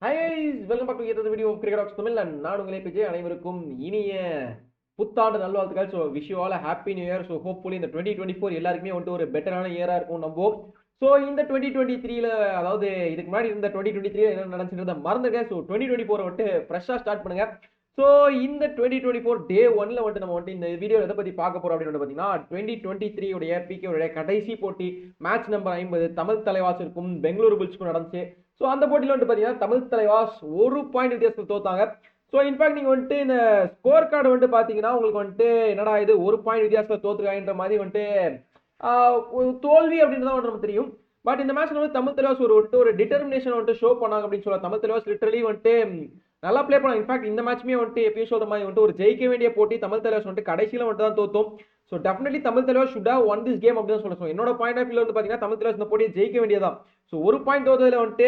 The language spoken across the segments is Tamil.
Hi guys, welcome back to yet another video of Cricket Talks Tamil and நான் உங்களை பிஜே அனைவருக்கும் இனிய புத்தாண்டு நல்வாழ்த்துக்கள். So wish you all happy new year. So hopefully இந்த 2024 எல்லாருக்குமே வந்துட்டு ஒரு பெட்டரான இயரா இருக்கும் நம்புவோம். ஸோ இந்த 2023ல அதாவது இதுக்கு முன்னாடி இருந்த 2023 என்ன நடந்துட்டு மறந்துருக்கேன். ஸோ 2024 வந்துட்டு ஃப்ரெஷ்ஷாக ஸ்டார்ட் பண்ணுங்க. ஸோ இந்த 2024 டே 1ல வந்துட்டு நம்ம வந்துட்டு இந்த வீடியோ எதை பற்றி பார்க்க போறோம் அப்படின்னு பார்த்தீங்கன்னா 2023 உடைய பிகே உடைய கடைசி போட்டி மேட்ச் நம்பர் 50 தமிழ் தலைவாசிற்கும் பெங்களூரு புல்ஸ்க்கும் நடந்துச்சு. ஸோ அந்த போட்டியில் வந்துட்டு பார்த்தீங்கன்னா தமிழ் தலைவாஸ் 1 பாயிண்ட் வித்தியாசத்தில் தோத்தாங்க. ஸோ இன்ஃபேக்ட் நீங்கள் வந்துட்டு இந்த ஸ்கோர் கார்டு வந்துட்டு பார்த்தீங்கன்னா உங்களுக்கு வந்துட்டு என்னடா இது 1 பாயிண்ட் வித்தியாசத்தில் தோத்துருக்காங்கன்ற மாதிரி வந்துட்டு தோல்வி அப்படின்றத வந்துட்டு நமக்கு தெரியும். பட் இந்த மேட்ச்ல வந்து தமிழ் தலைவாஸ் ஒரு டிட்டர்மினேஷன் வந்துட்டு ஷோ பண்ணாங்க அப்படின்னு சொல்லலாம். தமிழ் தலைவாஸ் லிட்டரலி வந்துட்டு நல்லா ப்ளே பண்ணாங்க. இன்ஃபேக்ட் இந்த மேட்ச்மே வந்துட்டு எப்பயும் சொல்ற மாதிரி வந்துட்டு ஒரு ஜெயிக்க வேண்டிய போட்டி தமிழ் தலைவாஸ் வந்துட்டு கடைசியில் வந்துட்டு தான் தோத்தோம். So definitely Tamil Thalaivas should have won this game அப்படின்னு சொல்லுவோம். என்னோட பாயிண்ட் ஆஃப் வியூல வந்து பார்த்தீங்கன்னா தமிழ் தலைவாஸ் இந்த போட்டியை ஜெயிக்க வேண்டியதான். ஸோ 1 பாயிண்ட் தோத்ததுல வந்துட்டு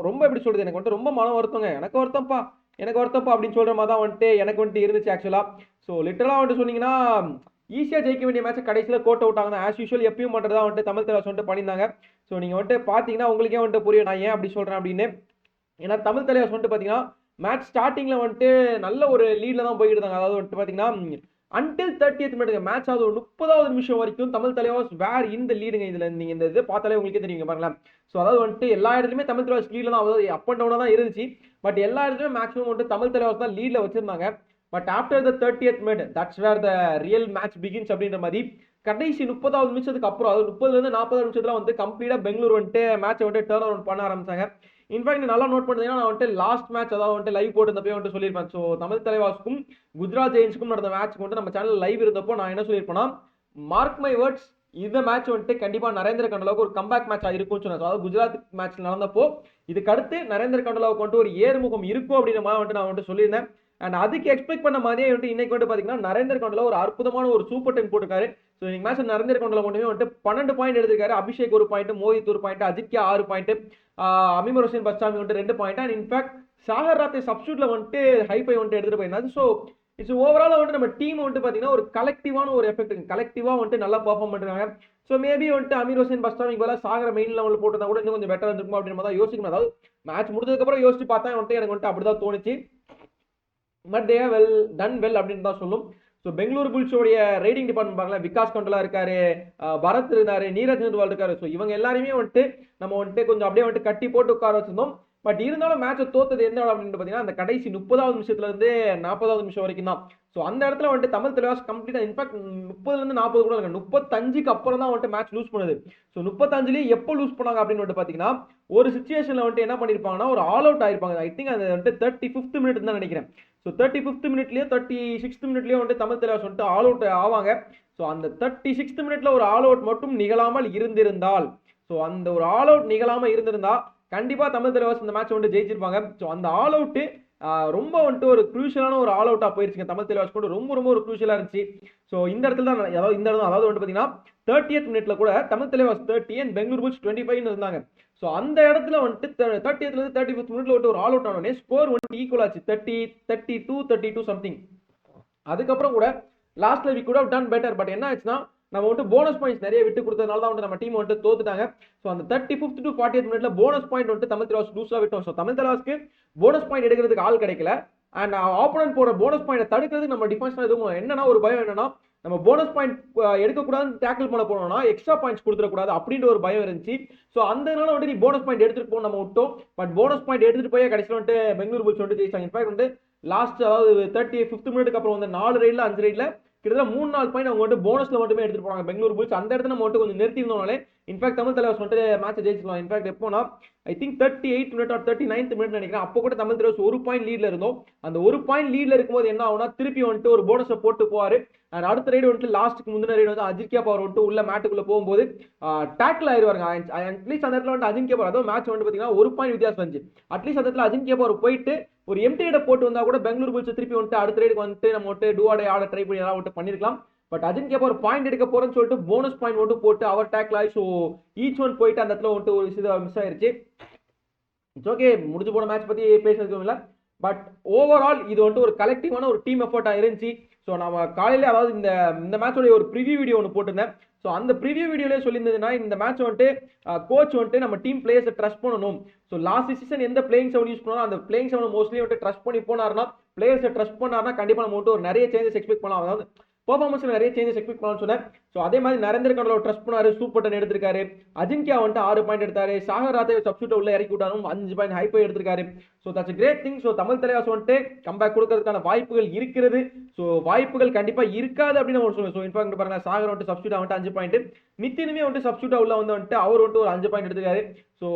ரொம்ப எப்படி சொல்றது, எனக்கு வந்துட்டு ரொம்ப மனம் வருத்தங்க. எனக்கு வருத்தப்பா அப்படின்னு சொல்ற மாதிரி தான் வந்துட்டு எனக்கு வந்துட்டு இருந்துச்சு ஆக்சுவலா. ஸோ லிட்டரலா வந்துட்டு சொன்னீங்கன்னா ஈஸியா ஜெயிக்க வேண்டிய மேட்ச் கடைசியில் கோட் அவுட் ஆகுது. ஆஸ் யூஷுவல் எப்பயும் பண்றதா வந்துட்டு தமிழ் தலைவாஸ் வந்துட்டு பண்ணியிருந்தாங்க. ஸோ நீங்க வந்துட்டு பாத்தீங்கன்னா உங்களுக்கே வந்துட்டு புரியும் நான் ஏன் அப்படி சொல்றேன் அப்படின்னு. ஏன்னா தமிழ் தலைவாஸ் வந்துட்டு பாத்தீங்கன்னா மேட்ச் ஸ்டார்டிங்ல வந்துட்டு நல்ல ஒரு லீட்ல தான் போயிட்டு இருந்தாங்க. அதாவது வந்துட்டு பாத்தீங்கன்னா அன்டில் 30th மினிட் மேட்ச் ஆகுது 30வது நிமிஷம் வரைக்கும் தமிழ் தலைவாஸ் வேர் இந்த லீடுங்க. இதுல நீங்க இந்த இது பார்த்தாலே உங்களுக்கே தெரியுங்க பாருங்களேன். ஸோ அதாவது வந்துட்டு எல்லா இடத்துலையுமே தமிழ் தலைவாஸ் லீட்ல தான், அதாவது அப் அண்ட் டவுனா தான் இருந்துச்சு. பட் எல்லா இடத்துலையும் மேக்ஸிமம் வந்துட்டு தமிழ் தலைவாஸ் தான் லீட்ல வச்சிருந்தாங்க. But after the 30th minute that's where the real match begins அப்படின்ற மாதிரி கடைசி 30வது நிமிஷத்துக்கு அப்புறம், அதாவது 30லேருந்து 40 நிமிஷத்துல வந்து கம்ப்ளீட்டா பெங்களூர் வந்துட்டு மேட்சை வந்துட்டு டர்ன் அரவுண்ட் பண்ண ஆரம்பிச்சாங்க. இன்ஃபேக்ட் நல்லா நோட் பண்ணீங்கன்னா நான் வந்துட்டு லாஸ்ட் மேட்ச் அதாவது வந்துட்டு லைவ் போட்டு வந்துட்டு சொல்லியிருப்பேன். ஸோ தமிழ் தலைவாஸ்க்கும் குஜராத் ஜெயின்ஸ்க்கும் நடந்த மேட்ச்க்கு வந்துட்டு நம்ம சேனல் லைவ் இருந்தப்போ நான் என்ன சொல்லியிருப்பேன்னா, மார்க் மை வேர்ட்ஸ், இந்த மேட்ச் வந்துட்டு கண்டிப்பா நரேந்திர கண்டலாவுக்கு ஒரு கம்பேக் மேட்ச் இருக்கும்னு சொன்னேன். அதாவது குஜராத் மேட்ச் நடந்தப்போ இதுக்கு அடுத்து நரேந்திர கண்டலாவுக்கு வந்துட்டு ஒரு ஏறுமுகம் இருக்கும் அப்படின்ற மாதிரி வந்துட்டு நான் வந்துட்டு சொல்லியிருந்தேன். அண்ட் அதுக்கு எக்ஸ்பெக்ட் பண்ண மாதிரியே வந்துட்டு இன்னைக்கு வந்து பாத்தீங்கன்னா நரேந்திர கண்டலா ஒரு அற்புதமான ஒரு சூப்பர் டென் போட்டிருக்காரு. ஸோ இன்னைக்கு மேட்ச் நரேந்திர கண்டலா மட்டுமே வந்துட்டு 12 பாயிண்ட் எடுத்திருக்காரு. Abhishek 1 point, Mohit 1 point, Ajithya 6 point, Amir Hussain Bastami வந்துட்டு 2 point. And in fact Sagar Rathee சப்ஸ்டியூட்ல வந்துட்டு ஹைஃபை வந்துட்டு எடுத்துட்டு போயிருந்தாரு. ஸோ இட்ஸ் ஓவரால் வந்துட்டு நம்ம டீம் வந்துட்டு பாத்தீங்கன்னா ஒரு கலெக்டிவான ஒரு எஃபெக்ட், கலெக்டிவா வந்துட்டு நல்லா பர்ஃபார்ம் பண்றாங்க. ஸோ மேபி வந்துட்டு அமீர் ஹுசைன் பஸ்டாமிக்கு பதிலாக சாகர் மெயின் லெவலில் போட்டதா கூட இன்னும் கொஞ்சம் பெட்டர் இருந்திருக்கும் அப்படின்னு மாதிரி யோசிக்கணும். அதாவது மேட்ச் முடிஞ்சதுக்கு அப்புறம் யோசிச்சு பார்த்தா வந்துட்டு எனக்கு வந்துட்டு அப்படிதான் தோணுச்சு. But they well done well அப்படின்னு தான் சொல்லும். ஸோ பெங்களூரு புல்ஸோடைய ரைடிங் டிபார்ட்மெண்ட் பார்க்கலாம், விகாஸ் கண்டலா இருக்காரு, பரத் இருந்தாரு, நீரஜ் நர்வால் இருக்காரு. ஸோ இவங்க எல்லாருமே வந்துட்டு நம்ம வந்துட்டு கொஞ்சம் அப்படியே வந்துட்டு கட்டி போட்டு உட்கார வச்சிருந்தோம். பட் இருந்தாலும் மேட்சை தோத்தது எந்த இடம் அப்படின்னு பார்த்தீங்கன்னா அந்த கடைசி 30வது நிமிஷத்துல இருந்து 40வது நிமிஷம் வரைக்கும் தான். ஸோ அந்த இடத்துல வந்துட்டு தமிழ் தலைவாஸ் கம்ப்ளீட்டா இன்ஃபேக்ட் 30லேருந்து 40 கூட இருக்கு, 35க்கு அப்புறம் தான் வந்துட்டு மேட்ச் லூஸ் பண்ணுது. ஸோ 35லயே எப்போ லூஸ் பண்ணாங்க அப்படின்னு வந்துட்டு பார்த்தீங்கன்னா ஒரு சுச்சுவேஷன்ல வந்துட்டு என்ன பண்ணிருப்பாங்கன்னா ஒரு ஆல் அவுட் ஆயிருப்பாங்க. ஐ திங்க் அது வந்துட்டு 35th மினிட் தான் நினைக்கிறேன். ஸோ 35th மினிட்லயோ 36th மினிட்லயோ வந்துட்டு தமிழ் தலைவாஸ் வந்துட்டு ஆல் அவுட் ஆவாங்க. ஸோ அந்த 36th மினிட்ல ஒரு ஆல் அவுட் மட்டும் நிகழாமல் இருந்திருந்தால், ஸோ அந்த ஒரு ஆல் அவுட் நிகழாம இருந்திருந்தா கண்டிப்பா தமிழ் தலைவாஸ் இந்த மேட்ச் வந்து ஜெயிச்சிருப்பாங்க. ஸோ அந்த ஆல் அவுட் ரொம்ப வந்துட்டு ஒரு குரூஷியலான ஒரு ஆல் அவுட்டா போயிருச்சுங்க தமிழ் தலைவாஸ் கூட. ரொம்ப ஒரு குரூஷியலா இருந்துச்சு. ஸோ இந்த இடத்துல தான் அதாவது இந்த இடம் அதாவது வந்து பாத்தீங்கன்னா 30th மினிட்ல கூட தமிழ் தலைவாஸ் 30 அண்ட் பெங்களூர் புல்ஸ் 25 இருந்தாங்க. ஸோ அந்த இடத்துல வந்துட்டு 30th இருந்து 35th மினிட்ல வந்துட்டு ஒரு ஆல் அவுட் ஆனோடனே ஸ்கோர் வந்துட்டு ஈக்குவல் ஆச்சு 32 சம்திங். அதுக்கப்புறம் கூட லாஸ்ட்ல we could have done better. But என்ன ஆச்சுன்னா நம்ம வந்துட்டு போனஸ் பாயிண்ட்ஸ் நிறைய விட்டு கொடுத்ததுனால தான் வந்து நம்ம டீம் வந்துட்டு தோத்துட்டாங்க. ஸோ அந்த 35th to 40th மினிட்ல போனஸ் பாயிண்ட் வந்துட்டு தமிழ் தலைவாஸ் லூஸா விட்டோம். ஸோ தமிழ் தலைவாஸ்க்கு போனஸ் பாயிண்ட் எடுக்கிறதுக்கு ஆள் கிடைக்கல. அண்ட் ஆப்போனன்ட் போற போனஸ் பாயிண்ட் தடுக்கிறதுக்கு நம்ம டிஃபென்ஸ் எதுவும் என்னன்னா ஒரு பயம் என்னன்னா நம்ம போனஸ் பாயிண்ட் எடுக்கக்கூடாதுன்னு டேக்கிள் பண்ண போனோம்னா எக்ஸ்ட்ரா பாயிண்ட்ஸ் கொடுத்துடக்கூடாது அப்படின்ற ஒரு பயம் இருந்துச்சு. ஸோ அந்த வந்துட்டு நீ போனஸ் பாயிண்ட் எடுத்துட்டு போக நம்ம விட்டோம். பட் போனஸ் பாயிண்ட் எடுத்துட்டு போய் கடைசியில் வந்துட்டு பெங்களூர் புல்ஸ் வந்துட்டு ஜெயிச்சாங்க. இன்ஃபேக்ட் வந்து லாஸ்ட் அதாவது 35th மினிட்டுக்கு அப்புறம் வந்து 4 ரைட்ல 5 ரைட்ல கிட்டத்தட்ட 3-4 பாயிண்ட் அவங்க வந்து போனஸ்ல மட்டுமே எடுத்துட்டு போறாங்க பெங்களூர் புல்ஸ். அந்த இடத்துல நம்ம கொஞ்சம் நிறுத்தி இருந்தோம்னாலே இன்ஃபேக்ட் தமிழ் தலைவாஸ் வந்துட்டு மேட்ச் ஜெயிச்சிடலாம். இன்ஃபேக்ட் எப்போனா I think 38th minute R 39th minute நினைக்கிறேன். அப்போ கூட தமிழ் தலைவாஸ் 1 பாயிண்ட் லீட்ல இருந்தோம். அந்த 1 பாயிண்ட் லீட்ல இருக்கும்போது என்ன ஆகும்னா திருப்பி வந்துட்டு ஒரு போனஸை போட்டு போவாரு. அண்ட் அடுத்த ரைடு வந்துட்டு லாஸ்ட்டுக்கு முந்தின ரைடு வந்து அஜித்யா பவர் வந்துட்டு உள்ள மேட்டுக்குள்ள போகும்போது டேக்கிள் ஆயிருவாங்க. அட்லீஸ்ட் அந்த இடத்துல வந்து அஜித்யா பவர் அதாவது மேட்ச் வந்து பாத்தீங்கன்னா 1 பாயிண்ட் வித்தியாசம் வந்துச்சு. அட்லீஸ்ட் அந்த இடத்துல அஜித்யா பவர் போயிட்டு ஒரு எம்டி ரைட போட்டு வந்தா கூட பெங்களூர் புல்ஸ் திருப்பி வந்துட்டு அடுத்த ரைடுக்கு வந்துட்டு நம்ம வந்துட்டு டூஆடை ஆட ட்ரை பண்ணி எல்லாம் வந்துட்டு பண்ணிருக்கலாம். பட் அஜித்யா பவர் பாயிண்ட் எடுக்க போறேன்னு சொல்லிட்டு போனஸ் பாயிண்ட் மட்டும் போட்டு அவர் டேக்கிள் ஆகி ஸோ ஈச் ஒன் போயிட்டு அந்த இடத்துல வந்துட்டு ஒரு விஷயம் மிஸ் ஆயிருச்சு. இட்ஸ் ஓகே, முடிஞ்சு போன மேட்ச் பத்தி பேசுறதுக்கும் இல்லை. பட் ஓவரால் இது வந்துட்டு ஒரு கலெக்டிவான ஒரு டீம் எஃபர்ட்டா இருந்துச்சு. ஸோ நம்ம காலையில் அதாவது இந்த மேட்சோடைய ஒரு ப்ரிவியூ வீடியோ ஒன்று போட்டிருந்தேன். ஸோ அந்த ப்ரிவியூ வீடியோலேயே சொல்லியிருந்ததுன்னா இந்த மேட்ச் வந்துட்டு கோச் வந்துட்டு நம்ம டீம் பிளேயர்ஸை ட்ரஸ்ட் பண்ணணும். ஸோ லாஸ்ட் சீசன் எந்த பிளேயிங் செவன் யூஸ் பண்ணாலும் அந்த பிளேயிங் செவன் மோஸ்ட்லி வந்துட்டு ட்ரஸ்ட் பண்ணி போனார்னா, பிளேயர்ஸை ட்ரஸ்ட் பண்ணார்னா கண்டிப்பாக நம்ம வந்துட்டு ஒரு நிறைய சேஞ்சஸ் எக்ஸ்பெக்ட் பண்ணலாம். அதாவது பெர்ஃபார்மன்ஸ்ல நிறைய சேஞ்சஸ் எக்ஸ்பெக்ட் பண்ணலாம்னு சொன்னேன். ஸோ அதே மாதிரி நரேந்திர கண்டலோ ட்ரஸ்ட் பண்ணாரு, சூப்பர் 10 எடுத்திருக்காரு. அஜின்கியா வந்துட்டு 6 பாயிண்ட் எடுத்தாரு. சாகர் ராத்தை சப்ஸ்டியூட் உள்ள இறக்கி விட்டாலும் 5 பாயிண்ட் ஹை போய் எடுத்திருக்காரு. So that's great thing. So Tamil Thalaivas வந்துட்டு கம்பேக் கொடுக்கறதுக்கான வாய்ப்புகள் இருக்கிறது. ஸோ வாய்ப்புகள் கண்டிப்பா இருக்காது அப்படின்னு நம்ம சொல்லுவோம். ஸோ இன்ஃபேக்ட் பாருங்க, சாகர் வந்துட்டு சப்ஸ்டியூட் வந்துட்டு 5 பாயிண்ட், நித்தினுமே வந்துட்டு சப்ஸ்டியூட் உள்ள வந்துட்டு அவர் வந்துட்டு ஒரு 5 பாயிண்ட் எடுத்துக்காரு. So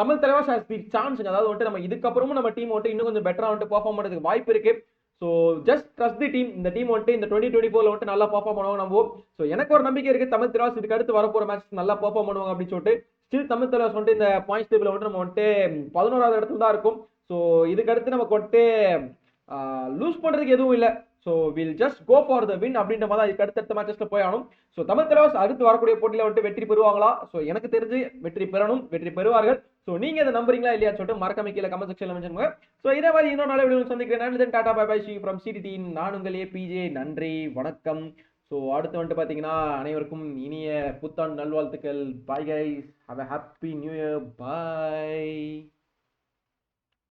Tamil Thalaivas has the chance, அதாவது வந்துட்டு நம்ம இதுக்கப்புறமும் நம்ம டீம் வந்துட்டு இன்னும் கொஞ்சம் பெட்டரா வந்துட்டு பெர்ஃபார்ம் பண்றதுக்கு வாய்ப்பு இருக்கு. So just trust the team. இந்த டீம் வந்துட்டு இந்த 2024 வந்துட்டு நல்லா பெர்ஃபார்ம் பண்ணுவாங்க நம்புவோம். ஸோ எனக்கு ஒரு நம்பிக்கை இருக்கு தமிழ் தலைவாஸ் இதுக்கு அடுத்து வரப்போற மேட்ச் நல்லா பெர்ஃபார்ம் பண்ணுவாங்க அப்படின்னு சொல்லிட்டு. ஸ்டில் தமிழ் தலைவாஸ் வந்துட்டு இந்த பாயிண்ட்ஸ் டேபிள் வந்துட்டு நம்ம வந்துட்டு 11வது இடத்துல தான் இருக்கும். ஸோ இதுக்கு அடுத்து நமக்கு வந்துட்டு லூஸ் பண்றதுக்கு எதுவும் இல்லை. So will just go for the win அப்படின்ற மாதிரி தான் இதுக்கு அடுத்த மேட்சஸ்ல போய் ஆகணும். ஸோ தமிழ் தலைவாஸ் அடுத்து வரக்கூடிய போட்டியில வந்துட்டு வெற்றி பெறுவாங்களா? ஸோ எனக்கு தெரிஞ்சு வெற்றி பெறணும், வெற்றி பெறுவார்கள். ஸோ நீங்க இதை நம்புறீங்களா இல்லையான்னு சொல்லிட்டு மறக்காம கீழே கமெண்ட் செக்ஷன்ல மென்ஷன் பண்ணுங்க. ஸோ இதே மாதிரி இன்னொரு நல்ல வீடியோ சந்திக்கிறேன். டாடா பை பை, ஃப்ரம் சிடி. நான் உங்கள் ஏபிஜே. நன்றி, வணக்கம். ஸோ அடுத்து வந்துட்டு பார்த்தீங்கன்னா அனைவருக்கும் இனிய புத்தாண்டு நல்வாழ்த்துக்கள். Bye guys, have a happy new year. Bye.